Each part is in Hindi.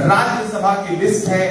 राज्यसभा की लिस्ट है,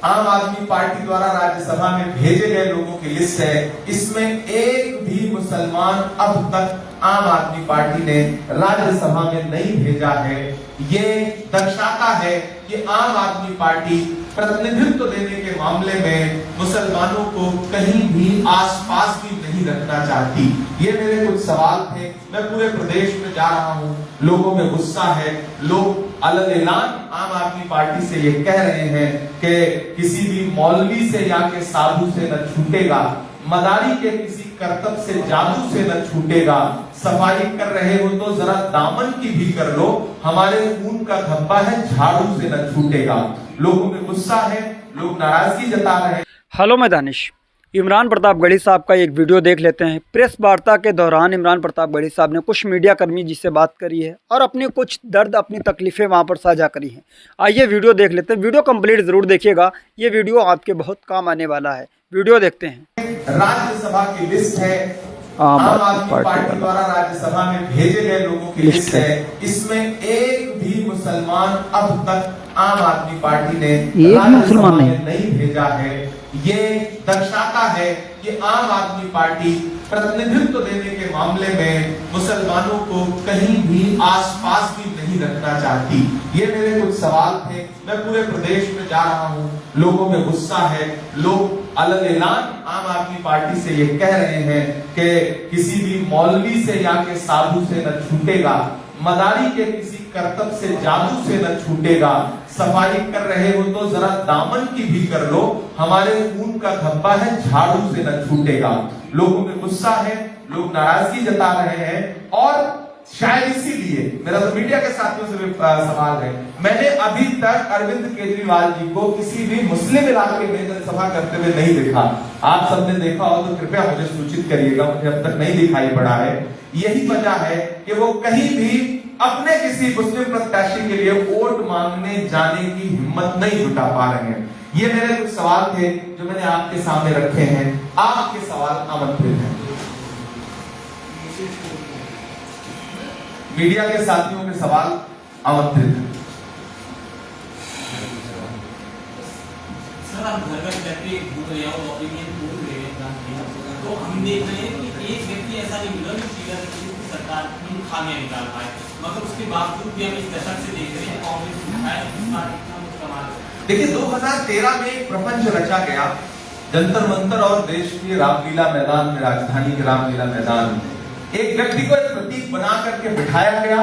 आम आदमी पार्टी द्वारा राज्यसभा में भेजे गए लोगों की लिस्ट है। इसमें एक भी मुसलमान अब तक आम आदमी पार्टी ने राज्यसभा में नहीं भेजा है। ये दर्शाता है कि आम आदमी पार्टी प्रतिनिधित्व देने के मामले में मुसलमानों को कहीं भी आसपास भी नहीं रखना चाहती। ये मेरे कुछ सवाल थे। मैं पूरे प्रदेश में जा रहा हूं, लोगों में गुस्सा है, लोग अलग ऐलान आम आदमी पार्टी से ये कह रहे हैं कि किसी भी मौलवी से या के साधु से न छूटेगा, मदारी के किसी करतब से जादू से न छूटेगा, सफाई कर रहे हो तो जरा दामन की भी कर लो, हमारे खून का धब्बा है झाड़ू से न छूटेगा। लोगों में गुस्सा है, लोग नाराजगी जता रहे हैं। हेलो, मैं दानिश। इमरान प्रतापगढ़ी साहब का एक वीडियो देख लेते हैं। प्रेस वार्ता के दौरान इमरान प्रतापगढ़ी साहब ने कुछ मीडिया कर्मी जी से बात करी है और अपने कुछ दर्द, अपनी तकलीफें वहां पर साझा करी हैं। आइए वीडियो देख लेते हैं। वीडियो कंप्लीट जरूर देखिएगा, ये वीडियो आपके बहुत काम आने वाला है। वीडियो देखते हैं। राज्यसभा की लिस्ट है, आम आदमी पार्टी द्वारा राज्यसभा में भेजे गए लोगों की लिस्ट है। इसमें एक भी मुसलमान अब तक आम आदमी पार्टी ने राज्यसभा में नहीं भेजा है। ये दर्शाता है कि आम आदमी पार्टी प्रतिनिधित्व देने के मामले में मुसलमानों को कहीं भी आसपास भी नहीं रखना चाहती। ये मेरे कुछ सवाल थे। मैं पूरे प्रदेश में जा रहा हूं, लोगों में गुस्सा है, लोग अलग ऐलान आम आदमी पार्टी से ये कह रहे हैं कि किसी भी मौलवी से या के साधु से न छूटेगा, मदारी के किसी करतब से जादू से न छूटेगा, सफाई कर रहे हो तो जरा दामन की भी कर लो, हमारे खून का धब्बा है झाड़ू से न छूटेगा। लोगों में गुस्सा है, लोग नाराजगी जता रहे हैं और शायद इसीलिए मेरा तो मीडिया के साथियों से भी सवाल है, मैंने अभी तक अरविंद केजरीवाल जी को किसी भी मुस्लिम इलाके में जनसभा करते हुए नहीं देखा। आप सबने देखा हो तो कृपया मुझे सूचित करिएगा, मुझे अब तक नहीं दिखाई पड़ा है। यही वजह है कि वो कहीं भी अपने किसी मुस्लिम प्रत्याशी के लिए वोट मांगने जाने की हिम्मत नहीं जुटा पा रहे हैं। ये मेरे कुछ सवाल थे जो मैंने आपके सामने रखे हैं। आपके सवाल आमंत्रित हैं। मीडिया के साथियों के सवाल आमंत्रित हैं। सर, आप घर घर जाके घूम रहे हो, ओपिनियन पूछ रहे हैं, तो हम देख रहे हैं कि एक व्यक्ति ऐसा नहीं मिला जो शीला दीक्षित की सरकार की खामियां निकाल पाए, मगर उसके बावजूद भी हम इस दशक से देख रहे हैं कांग्रेस। देखिए, 2013 में एक प्रपंच रचा गया जंतर मंतर और देश के रामलीला मैदान में, राजधानी के रामलीला मैदान में एक व्यक्ति को एक प्रतीक बना करके बिठाया गया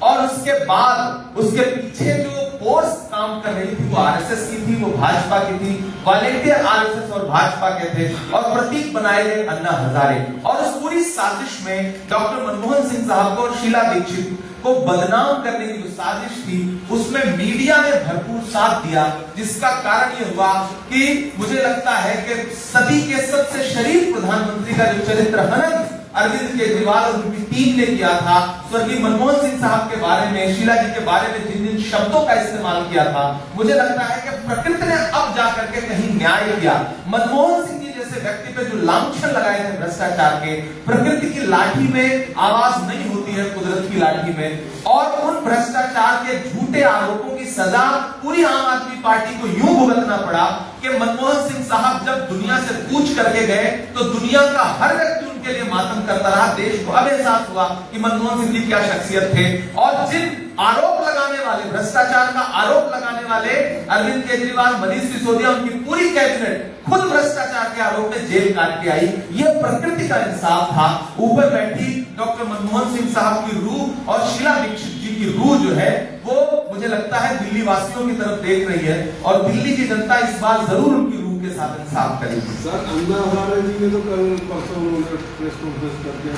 और उसके बाद उसके पीछे जो फोर्स काम कर रही थी वो आरएसएस की थी, वो भाजपा की थी, वॉलेंटियर आरएसएस और भाजपा के थे और प्रतीक बनाए गए अन्ना हजारे। और उस पूरी साजिश में डॉक्टर मनमोहन सिंह साहब को और शीला दीक्षित को बदनाम करने की जो साजिश थी उसमें मीडिया ने भरपूर साथ दिया, जिसका कारण ये हुआ कि मुझे लगता है कि सदी के सबसे शरीफ प्रधानमंत्री का जो चरित्र हनन अरविंद केजरीवाल और उनकी टीम ने किया था, स्वर्गीय मनमोहन सिंह साहब के बारे में, शीला जी के बारे में जिन जिन शब्दों का इस्तेमाल किया था, मुझे लगता है कि प्रकृति ने अब जाकर के कहीं न्याय किया। मनमोहन सिंह जी जैसे व्यक्ति पे जो लांछन लगाए थे भ्रष्टाचार के, प्रकृति की लाठी में आवाज नहीं होती है कुदरत की लाठी में, और उन भ्रष्टाचार के झूठे आरोपों की सजा पूरी आम आदमी पार्टी को यूं भुगतना पड़ा कि मनमोहन सिंह साहब जब दुनिया से कूच करके गए तो दुनिया का हर व्यक्ति उनके लिए मातम करता रहा। देश को अब एहसास हुआ कि मनमोहन सिंह जी क्या शख्सियत थे। और जिन आरोप लगाने वाले, भ्रष्टाचार का आरोप लगाने वाले अरविंद केजरीवाल, मनीष सिसोदिया, उनकी पूरी कैबिनेट खुद भ्रष्टाचार के आरोप में जेल काट के आई। ये प्रकृति का इंसाफ था। ऊपर बैठी डॉक्टर मनमोहन सिंह साहब की रूह और शीला दीक्षित जी की रूह जो है वो मुझे लगता है दिल्ली वासियों की तरफ देख रही है और दिल्ली की जनता इस बार जरूर उनकी रूह के साथ इंसाफ करेगी। सर, अन्ना हजारे जी ने तो कल परसों उन्होंने प्रेस कॉन्फ्रेंस करके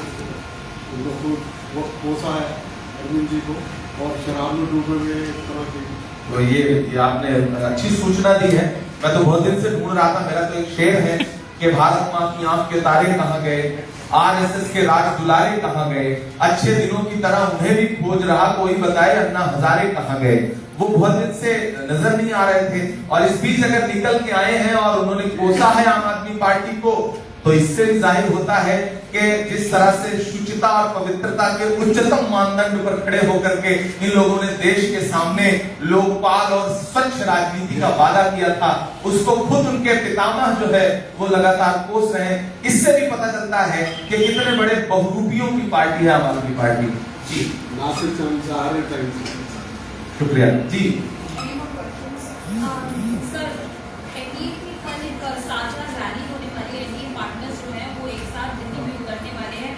उनको वो कोसा है अरविंद जी को और शराब में डूबे हुए एक तरह की। तो ये आपने अच्छी सूचना दी है। मैं तो बहुत दिन से ढूंढ रहा था। मेरा तो एक शेर है कि भारत माँ की आंख के तारे कहाँ गए, आरएसएस के राज दुलारे कहाँ गए, अच्छे दिनों की तरह उन्हें भी खोज रहा, कोई बताए अन्ना हजारे कहाँ गए। वो बहुत दिन से नजर नहीं आ रहे थे और इस बीच अगर निकल के आए हैं और उन्होंने कोसा है आम आदमी पार्टी को, तो इससे भी जाहिर होता है कि जिस तरह से शुचिता और पवित्रता के उच्चतम मानदंड पर खड़े होकर के इन लोगों ने देश के सामने लोकपाल और स्वच्छ राजनीति का वादा किया था, उसको खुद उनके पितामह जो है वो लगातार कोस रहे हैं। इससे भी पता चलता है कि कितने बड़े बहुरूपियों की पार्टी है आम आदमी पार्टी। जी नासिक टाइम्स। शुक्रिया जी। सर, एनडीए की कल एक साझा रैली होने वाली है, एनडीए पार्टनर्स जो हैं वो एक साथ दिल्ली में उतरने वाले हैं।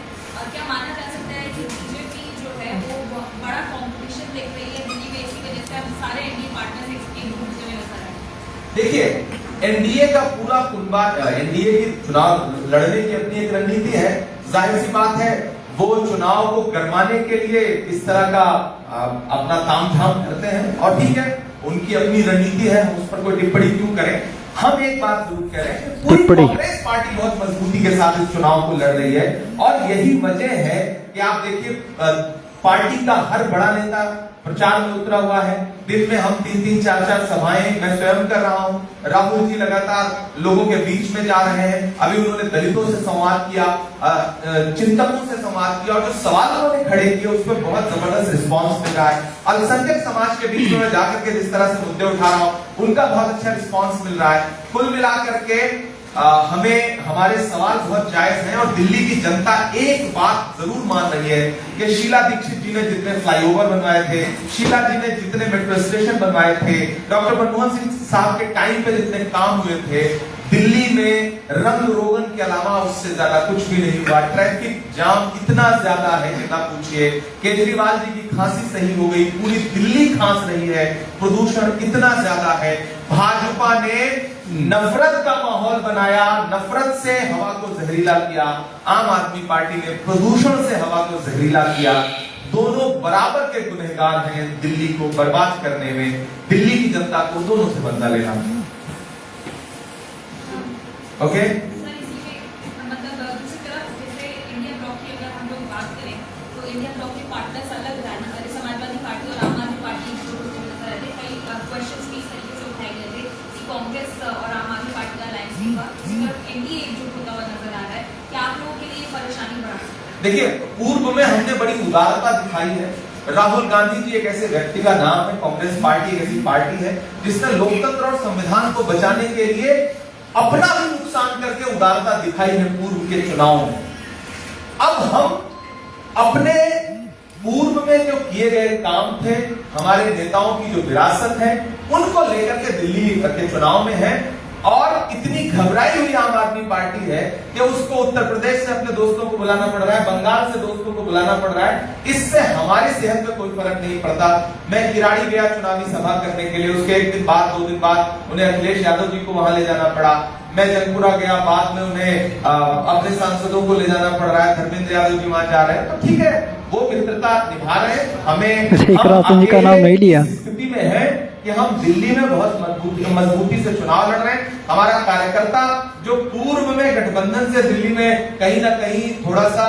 क्या माना जा सकता है कि बीजेपी जो है वो बड़ा कंपटीशन देख रही है दिल्ली में, इसी वजह से अब सारे एनडीए पार्टनर्स एक ग्रुप में नजर आए? देखिए, एनडीए का पूरा कुनबा, एनडीए की चुनाव लड़ने की अपनी एक रणनीति है। जाहिर सी बात है वो चुनाव को गरमाने के लिए इस तरह का अपना तामझाम करते हैं, और ठीक है, उनकी अपनी रणनीति है, उस पर कोई टिप्पणी क्यों करें। हम एक बात जरूर कह रहे हैं कि पूरी कांग्रेस पार्टी बहुत मजबूती के साथ इस चुनाव को लड़ रही है, और यही वजह है कि आप देखिए पार्टी का हर बड़ा नेता प्रचार में उतरा हुआ है। दिन में हम 3-3, 4-4 सभाएं मैं स्वयं कर रहा हूं। राहुल जी लगातार लोगों के बीच में जा रहे हैं। अभी उन्होंने दलितों से संवाद किया, चिंतकों से संवाद किया, और जो सवाल उन्होंने खड़े किए उस पर बहुत जबरदस्त रिस्पांस मिल रहा है। अल्पसंख्यक समाज के बीच में जाकर के जिस तरह से मुद्दे उठा रहा हूं, उनका बहुत अच्छा रिस्पांस मिल रहा है। कुल मिलाकर के हमें हमारे सवाल बहुत जायज हैं, और दिल्ली की जनता एक बात जरूर मान रही है कि शीला दीक्षित जी ने जितने फ्लाईओवर बनवाए थे, शीला जी ने जितने मेट्रो स्टेशन बनवाए थे, डॉक्टर मनमोहन सिंह साहब के टाइम पे जितने काम हुए थे, दिल्ली में रंग रोगन के अलावा उससे ज्यादा कुछ भी नहीं हुआ। ट्रैफिक जाम इतना ज्यादा है कि ना पूछिए। केजरीवाल जी की खांसी सही हो गई, पूरी दिल्ली खांस रही है। प्रदूषण इतना ज्यादा है। भाजपा ने नफरत का माहौल बनाया, नफरत से हवा को जहरीला किया। आम आदमी पार्टी ने प्रदूषण से हवा को जहरीला किया। दोनों बराबर के गुनहगार हैं दिल्ली को बर्बाद करने में। दिल्ली की जनता को दोनों से बदला लेना। ओके, सर, इसी में मतलब दूसरी तरफ जैसे इंडिया ब्लॉक की अगर हम लोग बात करें तो इंडिया ब्लॉक के पार्टनर्स अलग रैली करे, समाजवादी पार्टी और आम आदमी पार्टी जो नजर आए थे। कई क्वेश्चंस भी इस तरीके से उठाए गए थे कि कांग्रेस और आम आदमी पार्टी का अलायंस होगा, दूसरी तरफ एनडीए एकजुट होता हुआ नजर आ रहा है। क्या आप लोगों के लिए परेशानी बढ़ा सकता है? देखिए, पूर्व में हमने बड़ी उदारता दिखाई है। राहुल गांधी जी एक ऐसे व्यक्ति का नाम है। कांग्रेस पार्टी एक ऐसी पार्टी है जिसने लोकतंत्र और संविधान को बचाने के लिए अपना भी नुकसान करके उदारता दिखाई है पूर्व के चुनाव में। अब हम अपने पूर्व में जो किए गए काम थे, हमारे नेताओं की जो विरासत है, उनको लेकर के दिल्ली के चुनाव में है। और इतनी घबराई हुई आम आदमी पार्टी है कि उसको उत्तर प्रदेश से अपने दोस्तों को बुलाना पड़ रहा है, बंगाल से दोस्तों को बुलाना पड़ रहा है। इससे हमारी सेहत पे कोई फर्क नहीं पड़ता। मैं किराड़ी गया चुनावी सभा करने के लिए, उसके एक दिन बाद 2 दिन बाद उन्हें अखिलेश यादव जी को वहां ले जाना पड़ा। मैं जनपुरा गया, बाद में उन्हें अपने सांसदों को ले जाना पड़ रहा है। धर्मेंद्र यादव जी वहां जा रहे हैं, तो ठीक है, वो मित्रता निभा रहे हैं। हमें का नाम नहीं लिया स्थिति में है कि हम दिल्ली में बहुत मजबूती से चुनाव लड़ रहे हैं। हमारा कार्यकर्ता जो पूर्व में गठबंधन से दिल्ली में कहीं ना कहीं थोड़ा सा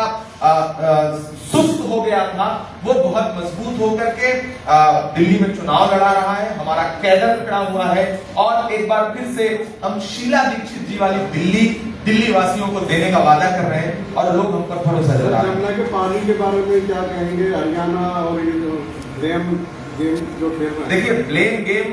सुस्त हो गया था, वो बहुत मजबूत होकर के दिल्ली में चुनाव लड़ा रहा है। हमारा कैडर खड़ा हुआ है, और एक बार फिर से हम शीला दीक्षित जी वाली दिल्ली वासियों को देने का वादा कर रहे हैं, और लोग हम पर भरोसा जता रहे हैं। जमुना के पानी के बारे में क्या कहेंगे? हरियाणा और ये जो गेम जो खेल रहे हैं, देखिए, ब्लेम गेम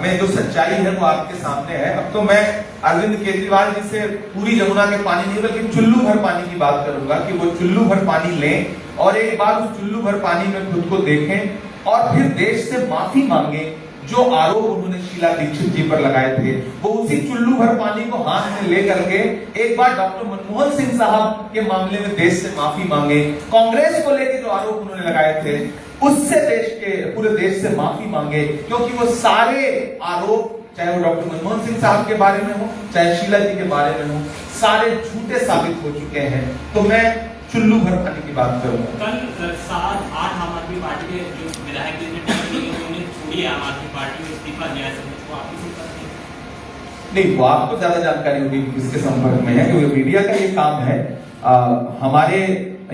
में जो सच्चाई है वो आपके सामने है। अब तो मैं अरविंद केजरीवाल जी से पूरी यमुना के पानी नहीं बल्कि चुल्लू भर पानी की बात करूंगा कि वो चुल्लू भर पानी लें, और एक बार उस चुल्लू भर पानी में खुद को देखें, और फिर देश से माफी मांगे। जो आरोप उन्होंने शीला दीक्षित जी पर लगाए थे, वो उसी चुल्लू भर पानी को हाथ में लेकर के एक बार डॉक्टर मनमोहन सिंह साहब के मामले में देश से माफी मांगे। कांग्रेस को लेकर जो आरोप उन्होंने लगाए थे, उससे पूरे देश से माफी मांगे, क्योंकि वो सारे आरोप, चाहे वो डॉक्टर मनमोहन सिंह साहब के बारे में हो, चाहे शीला जी के बारे में हो, सारे झूठे साबित हो चुके हैं। तो मैं चुल्लू भर पानी की बात करूंगा। कल 7-8 आम आदमी पार्टी के जो विधायक छोड़ी आम आदमी पार्टी में इस्तीफा दिया है, वो आप किसी पर नहीं, वो आपको ज्यादा जानकारी होगी किसके संपर्क में है, क्योंकि मीडिया का ये काम है। हमारे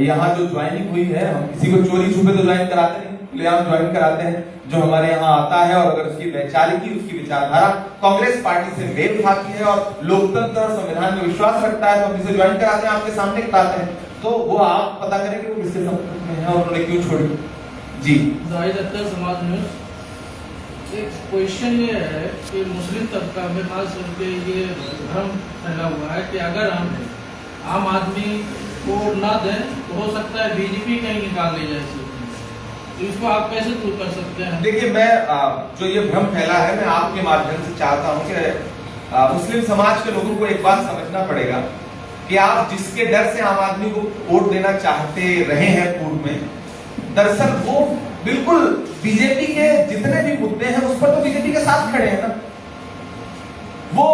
यहाँ जो ज्वाइनिंग हुई है, हम किसी को चोरी छुपे तो ज्वाइन कराते नहीं। खुलेआम ज्वाइन कराते हैं, जो हमारे यहाँ आता है और अगर उसकी वैचारिकी, उसकी विचारधारा कांग्रेस पार्टी से मेल खाती है और लोकतंत्र और संविधान में विश्वास रखता है, तो हम इसे ज्वाइन कराते हैं, आपके सामने कराते हैं। तो वो आप पता करें कि वो किसके संपर्क में है और उन्होंने क्यों छोड़ी। जी जाहिद अख्तर, समाज न्यूज। एक क्वेश्चन ये है कि मुस्लिम तबका में खास करके ये भ्रम फैला हुआ है कि अगर हम आम आदमी को ना दें तो हो सकता है बीजेपी कहीं निकाल ले जाए इसे। तो इसको आप कैसे दूर कर सकते हैं? देखिए, मैं जो ये भ्रम फैला है, मैं आपके माध्यम से चाहता हूं कि मुस्लिम समाज के लोगों को एक बात समझना पड़ेगा कि आप जिसके डर से आम आदमी को वोट देना चाहते रहे हैं पूर्व में, दरअसल वो बिल्कुल बीजेपी के जितने भी मुद्दे हैं उस पर तो बीजेपी के साथ खड़े हैं ना। वो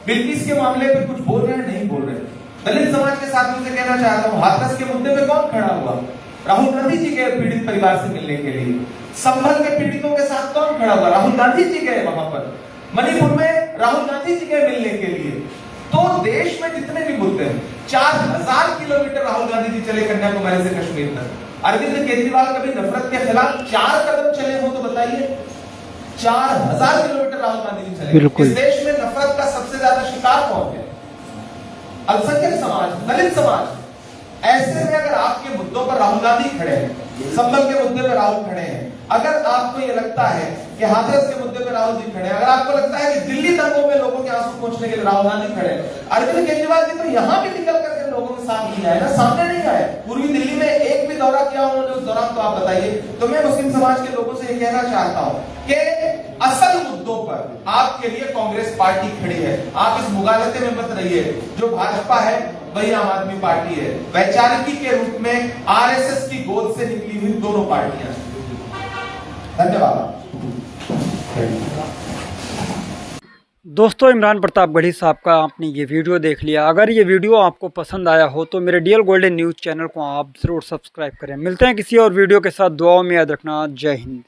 बिल्किस के मामले पे कुछ बोल रहे हैं, नहीं बोल रहे हैं। दलित समाज के साथ में कहना चाहता हूं, हाथरस के मुद्दे पे कौन खड़ा हुआ? राहुल गांधी जी गए पीड़ित परिवार से मिलने के लिए। संभल के पीड़ितों के साथ कौन खड़ा हुआ? राहुल गांधी जी गए वहां पर। मणिपुर में राहुल गांधी जी गए मिलने के लिए। तो देश में जितने भी मुद्दे हैं, 4000 किलोमीटर राहुल गांधी जी चले कन्याकुमारी से कश्मीर तक। अरविंद केजरीवाल कभी नफरत के खिलाफ 4 कदम चले हो तो बताइए? 4000 किलोमीटर राहुल गांधी जी चले। इस देश में नफरत का सबसे ज्यादा शिकार कौन है? अल्पसंख्यक समाज, दलित समाज। ऐसे में अगर आपके मुद्दों पर राहुल गांधी खड़े हैं, संभल के मुद्दे पर राहुल खड़े हैं, अगर आपको ये लगता है कि हाथरस के मुद्दे पर राहुल जी खड़े हैं, अगर आपको लगता है कि दिल्ली दंगों में लोगों के आंसू पोंछने के लिए राहुल गांधी खड़े हैं, अरविंद केजरीवाल जी तो यहाँ भी निकल करके लोगों के साथ नहीं आए ना, सामने नहीं आए। पूर्वी दिल्ली में एक भी दौरा किया उन्होंने उस दौरान, तो आप बताइए। तो मैं मुस्लिम समाज के लोगों से ये कहना चाहता हूँ कि असल मुद्दों पर आपके लिए कांग्रेस पार्टी खड़ी है। आप इस मुगालते में मत रहिए। जो भाजपा है वही आम आदमी पार्टी है। वैचारिकी के रूप में आरएसएस की गोद से निकली हुई दोनों पार्टियां। धन्यवाद। दोस्तों, इमरान प्रतापगढ़ी साहब का आपने ये वीडियो देख लिया। अगर ये वीडियो आपको पसंद आया हो तो मेरे डीएल गोल्डन न्यूज़ चैनल को आप ज़रूर सब्सक्राइब करें। मिलते हैं किसी और वीडियो के साथ। दुआओं में याद रखना। जय हिंद।